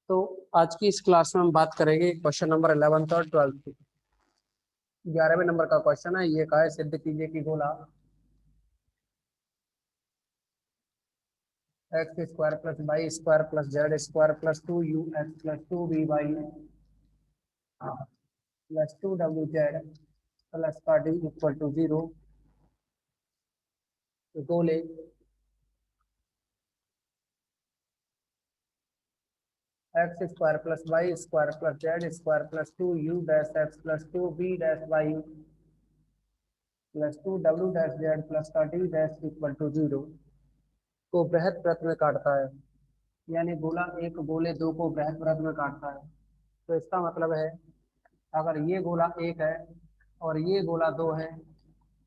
तो आज की इस क्लास में हम बात करेंगे क्वेश्चन नंबर 11th और 12th की। 11वें नंबर का क्वेश्चन है, ये कहा है सिद्ध कीजिए कि गोला x square plus y square plus z square plus 2 u x प्लस 2 v y प्लस 2 w z प्लस का डी इक्वल टू 0। गोले x square plus y square plus z square plus 2 u-x plus 2v-y plus 2w-z plus का d dash equal to 0 को बृहत वृत्त में काटता है। यानी गोला एक गोले दो को बृहत वृत्त में काटता है। तो इसका मतलब है, अगर ये गोला एक है और ये गोला दो है,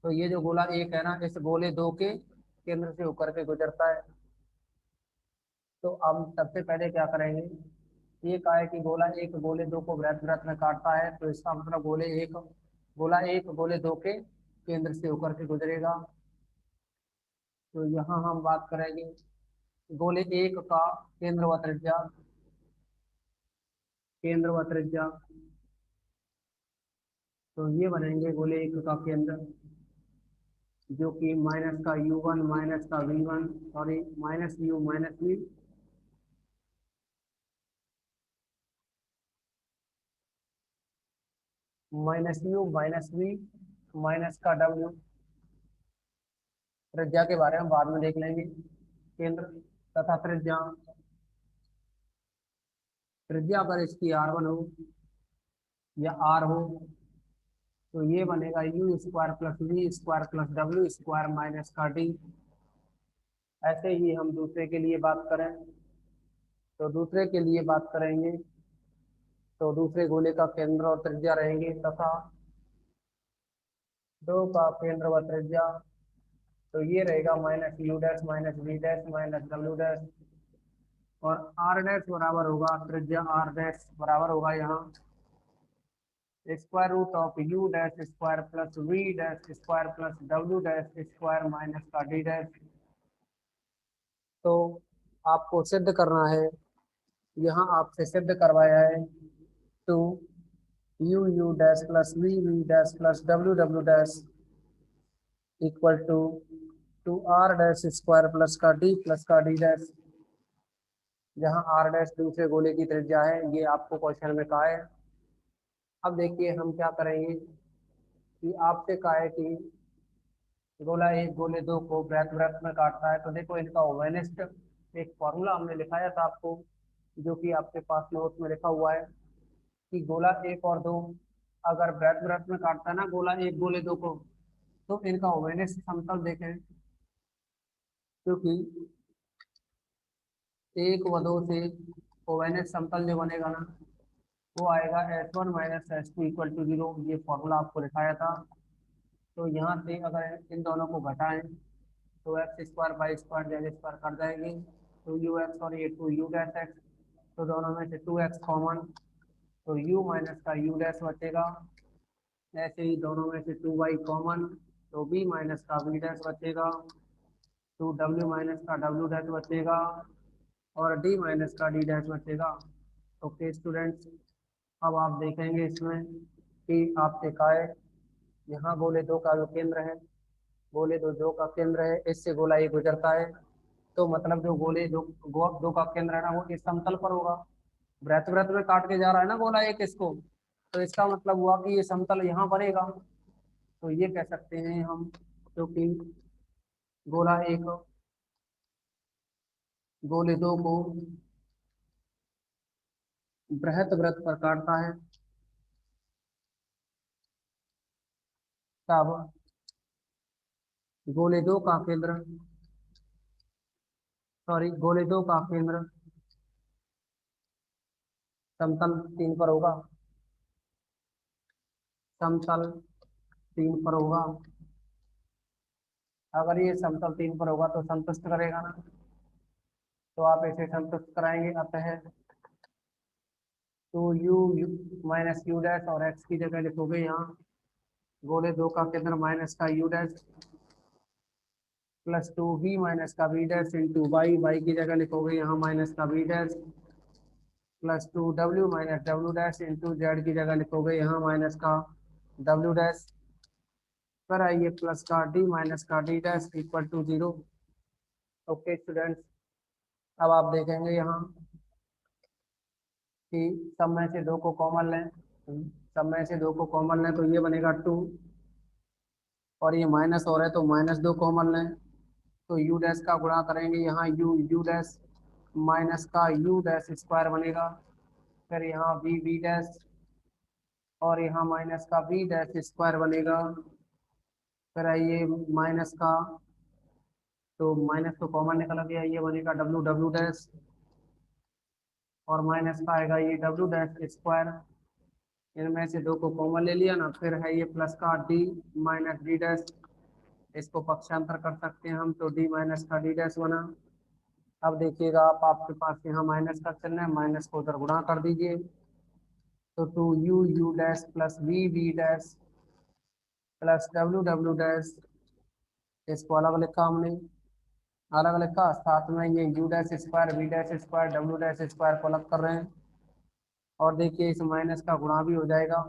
तो ये जो गोला एक है ना, इस गोले दो के केंद्र से होकर के गुजरता है। तो हम सबसे पहले क्या करेंगे, ये कहा है कि गोला एक गोले दो को वृत्त वृत्त में काटता है, तो इसका मतलब गोला एक गोले दो के केंद्र से होकर के गुजरेगा। तो यहाँ हम बात करेंगे गोले एक का केंद्र व त्रिज्या। तो ये बनेंगे गोले एक का केंद्र, जो कि माइनस का u1 माइनस का v1, sorry minus u minus v, minus u minus v minus का w। त्रिज्या के बारे में बाद में देख लेंगे। केंद्र तथा त्रिज्या, त्रिज्या अगर इसकी r1 हो या r हो, तो ये बनेगा u square plus v square plus w square minus का d। ऐसे ही हम दूसरे के लिए बात करें, तो दूसरे के लिए बात करेंगे तो दूसरे गोले का केंद्र और त्रिज्या रहेंगे तथा दो का केंद्र व त्रिज्या। तो ये रहेगा minus u dash minus v dash minus डब्ल्यू डैश, और आर डैश बराबर होगा त्रिज्या आर डैश बराबर होगा यहाँ square root of u dash square plus v dash square plus डब्ल्यू डैश स्क्वायर माइनस का डी डैश। तो आपको सिद्ध करना है, यहाँ आपसे सिद्ध करवाया है two u dash plus v dash plus डब्ल्यू dash equal to two r dash square plus का डी डैश, जहाँ आर डैश दूसरे गोले की त्रिज्या है। ये आपको क्वेश्चन में कहा है। अब देखिए हम क्या करेंगे कि आपसे कहा है कि गोला एक गोले दो को वृत्त वृत्त में काटता है। तो देखो इनका ओवेनिस्ट एक फॉर्मूला हमने लिखाया था आपको, जो कि आपके पास नोट में लिखा हुआ है कि गोला एक और दो अगर वृत्त वृत्त में काटता है ना, गोला एक गोले दो को, तो इनका ओवेनिस्ट समतल देखें, क्योंकि एक व दो से ओवेनिस्ट समतल जो बनेगा ना, वो आएगा S1 minus S2 equal to 0। ये फॉर्मूला आपको दिखाया था। तो यहाँ से अगर इन दोनों को घटाएं, तो x square by square Z square कर जाएंगे, टू यू एक्स और ये टू यू डैश एक्स, तो दोनों में से टू एक्स कॉमन, तो यू माइनस का यू डैश बचेगा। ऐसे ही दोनों में से टू वाई कॉमन, तो बी माइनस का बी डैश बचेगा, टू डब्ल्यू माइनस का डब्ल्यू डैश बचेगा, और डी माइनस का डी डैश बचेगा। ओके स्टूडेंट्स, अब आप देखेंगे इसमें कि आपसे का है, यहाँ गोले दो का जो केंद्र है, गोले दो का केंद्र है, इससे गोला एक गुजरता है। तो मतलब जो दो का केंद्र है ना, वो इस समतल पर होगा। वृत्त वृत्त में काट के जा रहा है ना गोला एक इसको, तो इसका मतलब हुआ कि ये समतल यहाँ बनेगा। तो ये कह सकते हैं हम, क्योंकि गोला एक गोले दो को बृहत वृत्त पर काटता है, तब गोले दो का केंद्र सॉरी गोले दो का केंद्र समतल तीन पर होगा, समतल तीन पर होगा। अगर ये समतल तीन पर होगा तो संतुष्ट करेगा ना, तो आप इसे संतुष्ट कराएंगे। अतः two u minus u dash, और एक्स की जगह लिखोगे यहाँ गोले दो का केंद्र माइनस का u dash plus two v minus का v dash into y, y की जगह लिखोगे यहाँ माइनस का v dash plus 2w minus डब्ल्यू डैश इंटू जेड की जगह लिखोगे यहाँ माइनस का डब्ल्यू डैश, पर आइए प्लस का डी माइनस का d dash equal to 0। Okay students, अब आप देखेंगे यहाँ कि सब में से दो को कॉमन लें, सब में से दो को कॉमन लें तो ये बनेगा 2, और ये माइनस हो रहा है तो माइनस 2 कॉमन लें तो यू डैश का गुणा करेंगे, यहाँ यू यू डैश माइनस का यू डैश स्क्वायर बनेगा, फिर यहाँ वी वी डैश और यहाँ माइनस का वी डैश स्क्वायर बनेगा, फिर आइए माइनस का, तो माइनस तो कॉमन निकल गया, ये बनेगा डब्ल्यू डब्ल्यू डैश और माइनस का आएगा ये डब्ल्यू डैश स्क्वायर, इनमें से दो को कॉमन ले लिया ना, फिर है ये प्लस का डी माइनस डी डैश, इसको पक्षांतर कर सकते हैं हम तो डी माइनस का डी डैश बना। अब देखिएगा आप, आपके पास यहाँ माइनस का चिन्ह है, माइनस को उधर गुणा कर दीजिए तो 2u u dash plus v v dash plus w w dash, इसको अलग लिखा हमने, अलग लिखा, साथ में ये u dash square v dash square w dash square को अलग कर रहे हैं, और देखिए इस माइनस का गुणा भी हो जाएगा,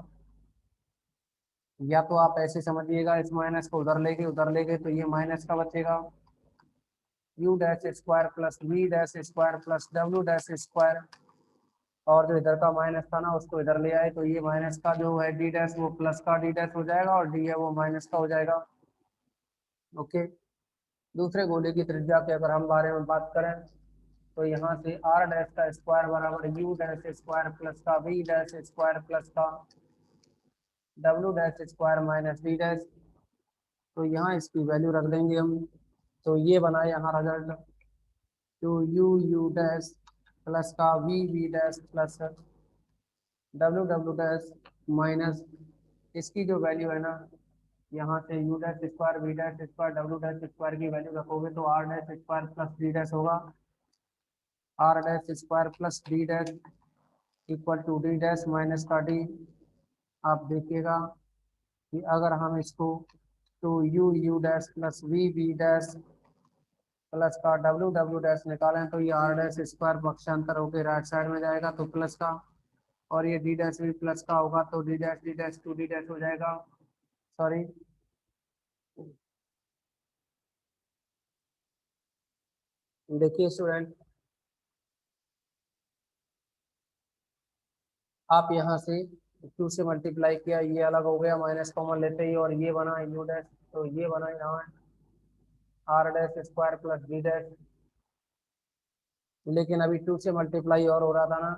या तो आप ऐसे समझिएगा इस माइनस को उधर लेके तो ये माइनस का बचेगा u dash square plus v dash square plus w dash square, और जो इधर का माइनस था ना उसको इधर ले आए तो ये माइनस का जो है डी डैश वो प्लस का डी डैश हो जाएगा और डी है वो माइनस का हो जाएगा। ओके, दूसरे गोले की त्रिज्या के अगर हम बारे में बात करें तो यहाँ से आर डैश का स्क्वायर बराबर यू डैश स्क्वायर प्लस का वी डैश स्क्वायर प्लस का W dash square minus D dash, तो यहाँ इसकी वैल्यू रख देंगे हम, तो ये बना यहाँ result, two U U dash plus का V V dash plus W W dash minus इसकी जो वैल्यू है ना, यहाँ से U dash square V dash square W dash square की वैल्यू रखोगे तो R dash square plus D dash होगा, R dash square plus D dash equal to D dash minus का डी। आप देखिएगा कि अगर हम इसको two U U dash plus we V dash plus का डब्ल्यू डब्ल्यू डैश निकालें तो ये आर डैश स्क्वायर पक्षांतर होकर राइट साइड में जाएगा तो प्लस का, और ये डी डैश भी प्लस का होगा तो d dash two D dash हो जाएगा, सॉरी। देखिए स्टूडेंट, आप यहाँ से 2 से मल्टीप्लाई किया, ये अलग हो गया माइनस कॉमन लेते ही, और ये बना यू डैश, तो ये बना यहाँ r dash square plus D dash, लेकिन अभी 2 से मल्टीप्लाई और हो रहा था ना,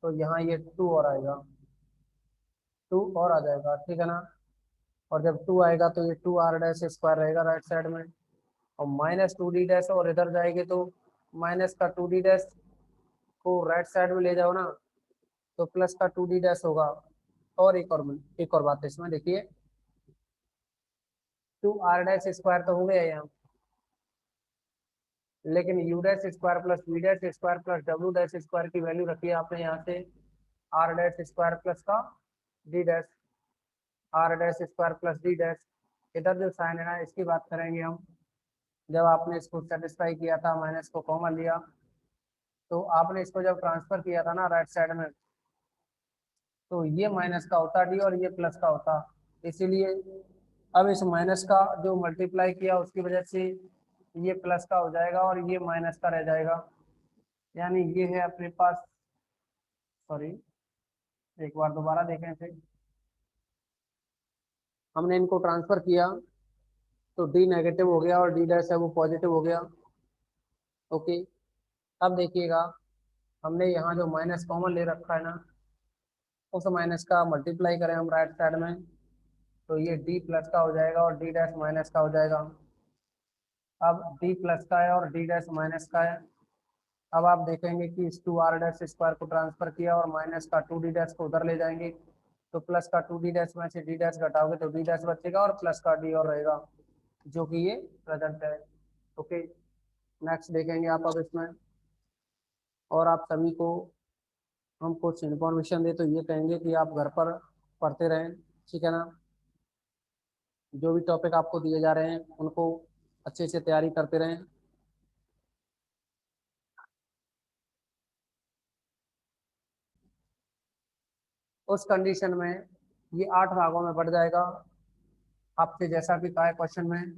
तो यहाँ ये 2 और आएगा, 2 और आ जाएगा, ठीक है ना, और जब 2 आएगा तो ये 2 आर डैश स्क्वायर रहेगा राइट साइड में, और माइनस 2 डी डैश और इधर जाएगी तो माइनस का 2 डी डैश को राइट साइड में ले जाओ ना तो प्लस का 2 डी डैश होगा, और एक और बात है इसमें देखिए, 2 आर डैश स्क्वायर तो हो गया यहाँ, लेकिन u dash square plus v dash square plus डब्ल्यू डैश स्क्वायर की वैल्यू रखी है आपने यहाँ से आर डैश स्क्वायर प्लस का d dash, r dash square plus D dash, इधर जो साइन है ना इसकी बात करेंगे हम, जब आपने इसको सेटिस्फाई किया था माइनस को कॉमन लिया तो आपने इसको जब ट्रांसफर किया था ना राइट साइड में तो ये माइनस का होता डी और ये प्लस का होता, इसीलिए अब इस माइनस का जो मल्टीप्लाई किया उसकी वजह से ये प्लस का हो जाएगा और ये माइनस का रह जाएगा, यानी ये है अपने पास, सॉरी एक बार दोबारा देखें थे, हमने इनको ट्रांसफर किया तो डी नेगेटिव हो गया और डी डैश है वो पॉजिटिव हो गया। ओके, अब देखिएगा हमने यहाँ जो माइनस कॉमन ले रखा है ना उस माइनस का मल्टीप्लाई करें हम राइट साइड में तो ये डी प्लस का हो जाएगा और डी डैश माइनस का हो जाएगा, अब डी प्लस का है और डी डैश माइनस का है, अब आप देखेंगे कि इस 2 आर डैश स्क्वायर को ट्रांसफर किया और माइनस का 2 डी डैश को उधर ले जाएंगे तो प्लस का 2 डी डैश में से डी डैश घटाओगे तो डी डैश बचेगा और प्लस का डी और रहेगा, जो कि ये प्रेजेंट है। ओके, नेक्स्ट देखेंगे आप अब इसमें, और आप सभी को हम कुछ इन्फॉर्मेशन दे तो ये कहेंगे कि आप घर पर पढ़ते रहें, ठीक है ना, जो भी टॉपिक आपको दिए जा रहे हैं उनको अच्छे से तैयारी करते रहें। उस कंडीशन में ये 8 भागों में बढ़ जाएगा। आपसे जैसा कि कहा है क्वेश्चन में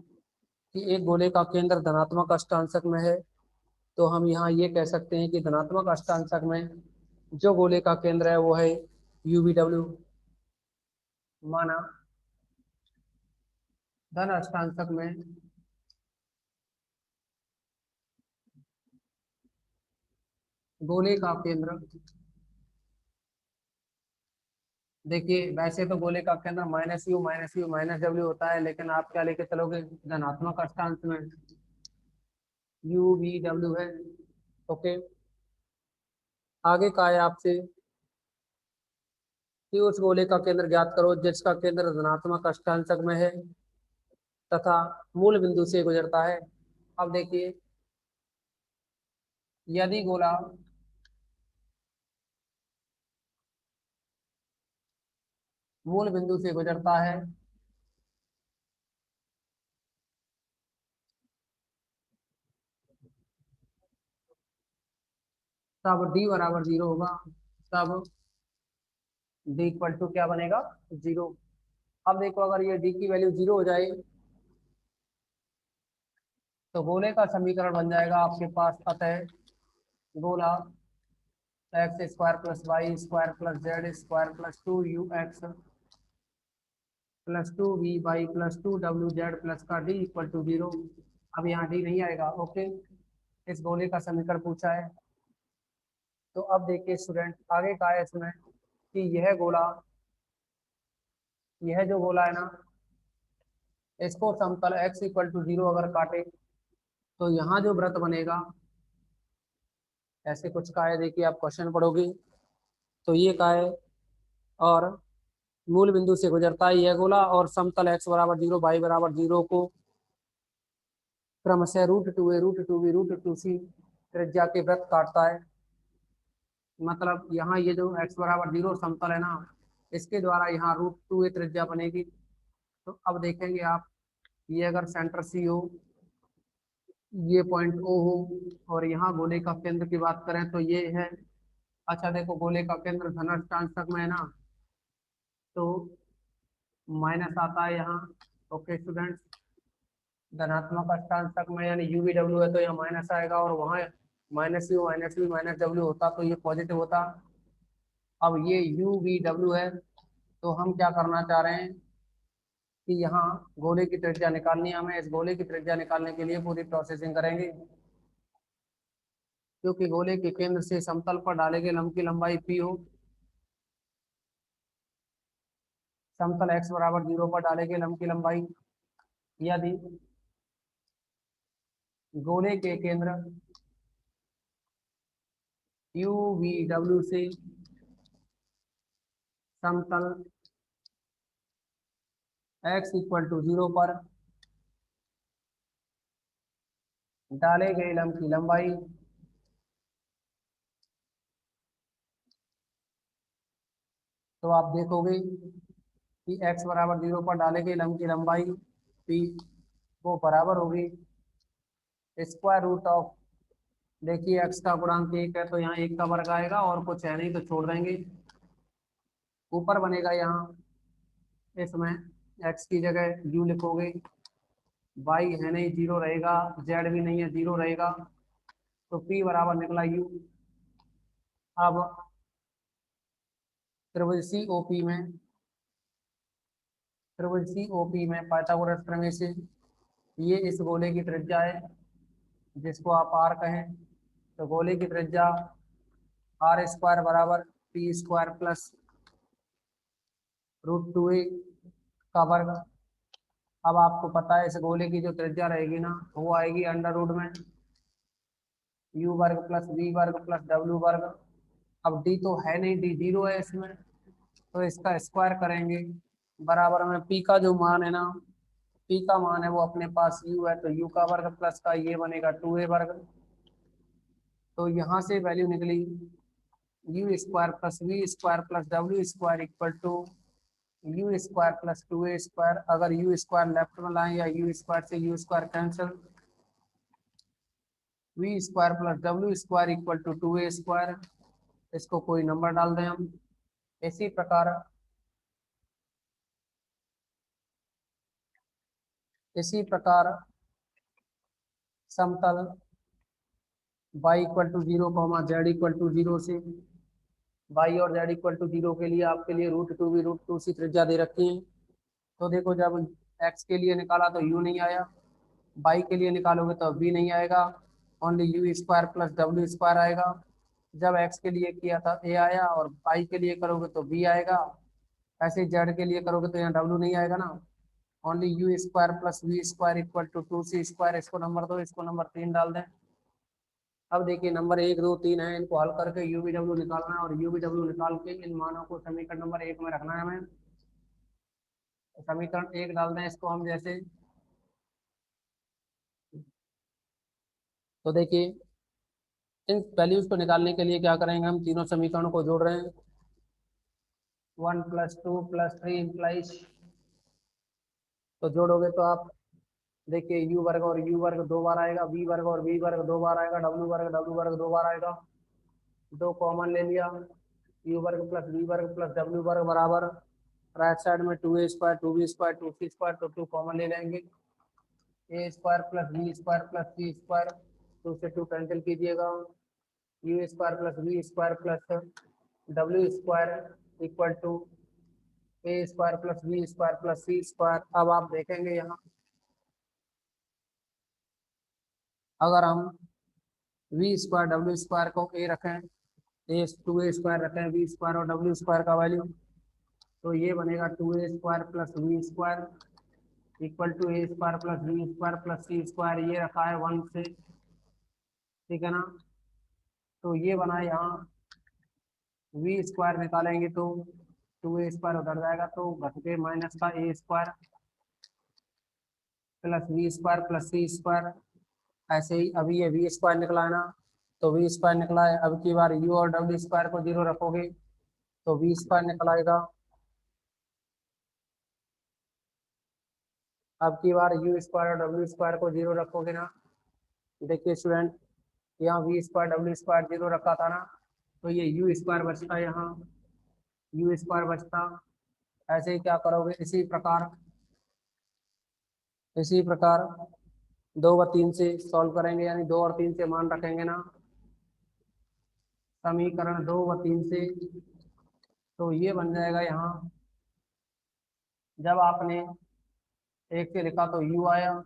कि एक गोले का केंद्र धनात्मक अष्टांशक में है, तो हम यहाँ ये कह सकते हैं कि धनात्मक अष्टांशक में जो गोले का केंद्र है वो है UVW, माना धन अष्टांशक में गोले का केंद्र, देखिए वैसे तो गोले का केंद्र -U होता है, लेकिन आप क्या लेके चलोगे, धनात्मक अष्टांश में UVW है। ओके, आगे का है आपसे कि उस गोले का केंद्र ज्ञात करो जिसका केंद्र धनात्मक अष्टांशक में है तथा मूल बिंदु से गुजरता है। अब देखिए, यदि गोला मूल बिंदु से गुजरता है तब D बराबर 0 होगा, तब D इक्वल टू क्या बनेगा, 0। अब देखो, अगर ये D की वैल्यू 0 हो जाए तो गोले का समीकरण बन जाएगा आपके पास, अतः गोला x² + y² + z² + 2ux +2vy + 2wz का D इक्वल टू 0। अब यहाँ D नहीं आएगा। ओके, इस गोले का समीकरण पूछा है। तो अब देखिए स्टूडेंट, आगे का है इसमें कि यह जो गोला है ना, इसको समतल x इक्वल टू 0 अगर काटे तो यहाँ जो वृत्त बनेगा ऐसे कुछ का है। देखिए, आप क्वेश्चन पढ़ोगे तो ये का है, और मूल बिंदु से गुजरता है यह गोला, और समतल x बराबर 0 y बराबर 0 को क्रमशः √2a √2b √2c त्रिज्या के वृत्त काटता है। मतलब यहाँ ये जो x बराबर 0 समतल है ना, इसके द्वारा यहाँ √2a त्रिज्या बनेगी। तो अब देखेंगे आप, ये अगर सेंटर C हो, ये पॉइंट O हो, और यहाँ गोले का केंद्र की बात करें तो ये है। अच्छा देखो, गोले का केंद्र धनाष्टांशक में है ना, तो माइनस आता है यहाँ। ओके स्टूडेंट्स, धनात्मक अष्टांशक में यानी UVW है तो यहाँ माइनस आएगा, और वहाँ -U -V -W होता तो ये पॉजिटिव होता। अब ये UVW है, तो हम क्या करना चाह रहे हैं कि यहाँ गोले की त्रिज्या निकालनी है हमें। इस गोले की त्रिज्या निकालने के लिए पूरी प्रोसेसिंग करेंगे, क्योंकि गोले के केंद्र से समतल पर डाले गए लंब की लंबाई P हो, समतल x बराबर 0 पर डाले गए लंब की लंबाई, यदि गोले के केंद्र UVW से समतल x इक्वल टू 0 पर डाले गए लंब की लंबाई तो आप देखोगे कि x बराबर 0 पर डाले गए लंब की लंबाई P वो बराबर होगी √, देखिए x का गुणांक 1 है तो यहाँ 1 का वर्ग आएगा, और कुछ है नहीं तो छोड़ देंगे। ऊपर बनेगा यहाँ, इसमें x की जगह u लिखोगे, y है नहीं 0 रहेगा, z भी नहीं है 0 रहेगा, तो P बराबर निकला u। अब त्रिभुज COP में पाइथागोरस प्रमेय से ये इस गोले की त्रिज्या है, जिसको आप r कहें। तो गोले की त्रिज्या r² बराबर P² प्लस √2a का वर्ग। अब आपको पता है इस गोले की जो त्रिज्या रहेगी ना, वो आएगी अंडर रूट में u वर्ग प्लस v वर्ग प्लस w वर्ग। अब d तो है नहीं, d 0 है इसमें, तो इसका स्क्वायर करेंगे, बराबर में p का जो मान है ना, p का मान है वो अपने पास u है, तो u का वर्ग प्लस का ये बनेगा 2a वर्ग। तो यहाँ से वैल्यू निकली u² plus v² plus w² equal to u² plus 2a²। अगर u² लेफ्ट में लाएं या u² से u² cancel, v² plus w² equal to 2a²। इसको कोई नंबर डाल दें हम, इसी प्रकार समतल y equal to 0, z equal to 0 से y और z इक्वल टू 0 के लिए आपके लिए √2 भी √2 सी त्रिज्या दे रखी है। तो देखो जब x के लिए निकाला तो u नहीं आया, y के लिए निकालोगे तो v नहीं आएगा, ओनली यू स्क्वायर प्लस डब्ल्यू स्क्वायर आएगा। जब x के लिए किया था a आया और y के लिए करोगे तो b आएगा। ऐसे z के लिए करोगे तो यहाँ w नहीं आएगा ना, only u square plus v square equal to 2c square. इसको नंबर 2, इसको नंबर 3 डाल दें। अब देखिए नंबर 1, 2, 3 है, इनको हल करके यू वी डब्ल्यू निकालना है और यू वी डब्ल्यू निकाल के इन मानों को समीकरण नंबर 1 में रखना है हमें। समीकरण 1 डाल दें इसको हम जैसे, तो देखिए इन वैल्यूज को निकालने के लिए क्या करेंगे, हम तीनों समीकरणों को जोड़ रहे हैं। 1 + 2 + 3 इम्प्लाइज, तो जोड़ोगे तो आप देखिए यू वर्ग और यू वर्ग 2 बार आएगा, वी वर्ग और वी वर्ग 2 बार आएगा, डब्ल्यू वर्ग 2 बार आएगा। 2 कॉमन ले लिया, यू वर्ग प्लस वी वर्ग प्लस डब्ल्यू वर्ग बराबर राइट साइड में 2a square 2b square 2c square, तो 2 कॉमन ले लेंगे। A square plus b square plus c square, 2 से 2 कैंसिल कीजिएगा। U square plus v square plus डब्ल्यू square equal to a square plus b square plus c square. अब आप देखेंगे यहाँ अगर हम वी स्क्वायर डब्ल्यू स्क्वायर को ए रखें, ए 2a स्क्वायर रखें वी स्क्वायर और डब्ल्यू स्क्वायर का वैल्यू, तो ये बनेगा 2a square plus v square equal to a square plus v square plus c square. ये रखा है 1 से, ठीक है ना। तो ये बना यहाँ वी स्क्वायर निकालेंगे तो 2a स्क्वायर उधर जाएगा तो घट के माइनस का a square plus v square plus c square. ऐसे ही अभी ये वी स्क्वायर निकला है ना, तो वी स्क्वायर निकला है। अब की बार यू और डब्ल्यू स्क्वायर को 0 रखोगे तो वी स्क्वायर निकल आएगा। अब की बार यू स्क्वायर और डब्ल्यू स्क्वायर को 0 रखोगे ना, देखिए स्टूडेंट यहाँ वी स्क्वायर डब्ल्यू स्क्वायर 0 रखा था ना, तो ये यू स्क्वायर बचता, यहाँ यू स्क्वायर बचता। ऐसे ही क्या करोगे, इसी प्रकार 2 व 3 से सॉल्व करेंगे, यानी 2 और 3 से मान रखेंगे ना समीकरण 2 व 3 से, तो ये बन जाएगा यहाँ जब आपने 1 से लिखा तो u आया।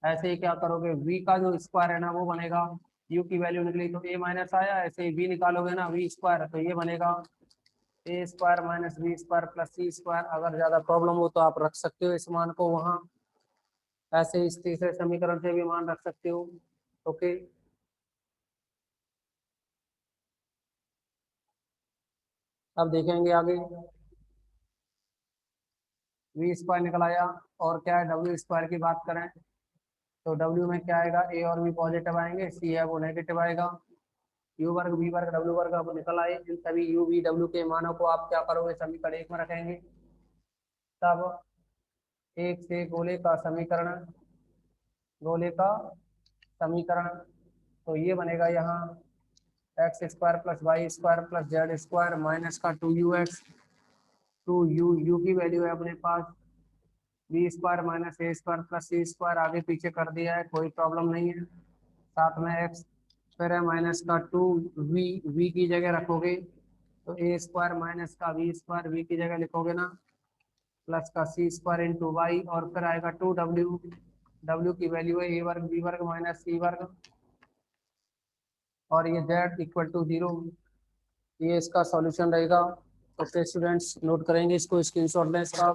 ऐसे ही क्या करोगे, v का जो स्क्वायर है ना वो बनेगा, u की वैल्यू निकली तो a माइनस आया, ऐसे ही v निकालोगे ना v स्क्वायर, तो ये बनेगा a square minus v square plus c square. अगर ज्यादा प्रॉब्लम हो तो आप रख सकते हो इस मान को वहाँ, ऐसे इस तीसरे समीकरण से भी मान रख सकते हो। ओके, अब देखेंगे आगे। वी स्क्वायर निकल आया, और क्या है डब्ल्यू स्क्वायर की बात करें तो डब्ल्यू में क्या आएगा, ए और बी पॉजिटिव आएंगे, सी है वो नेगेटिव आएगा। यू वर्ग वी वर्ग डब्ल्यू वर्ग अब निकल आए, इन सभी यू वी डब्ल्यू के मानों को आप क्या करोगे, समीकरण 1 में रखेंगे। तब एक से गोले का समीकरण, तो ये बनेगा यहाँ x square plus y square plus z square minus का 2ux, 2u की वैल्यू है अपने पास, b square minus a square plus c square आगे पीछे कर दिया है, कोई प्रॉब्लम नहीं है। साथ में एक्स, फिर है माइनस का 2v, v की जगह रखोगे तो ए स्क्वायर माइनस का वी स्क्वायर, वी की जगह लिखोगे ना, प्लस का सी स्क्वायर इंटू वाई, और फिर आएगा 2w, w की वैल्यू है ए वर्ग बी वर्ग माइनस सी वर्ग, और ये z इक्वल टू 0। ये इसका सॉल्यूशन रहेगा। तो स्टूडेंट्स नोट करेंगे इसको, स्क्रीनशॉट लें इसका।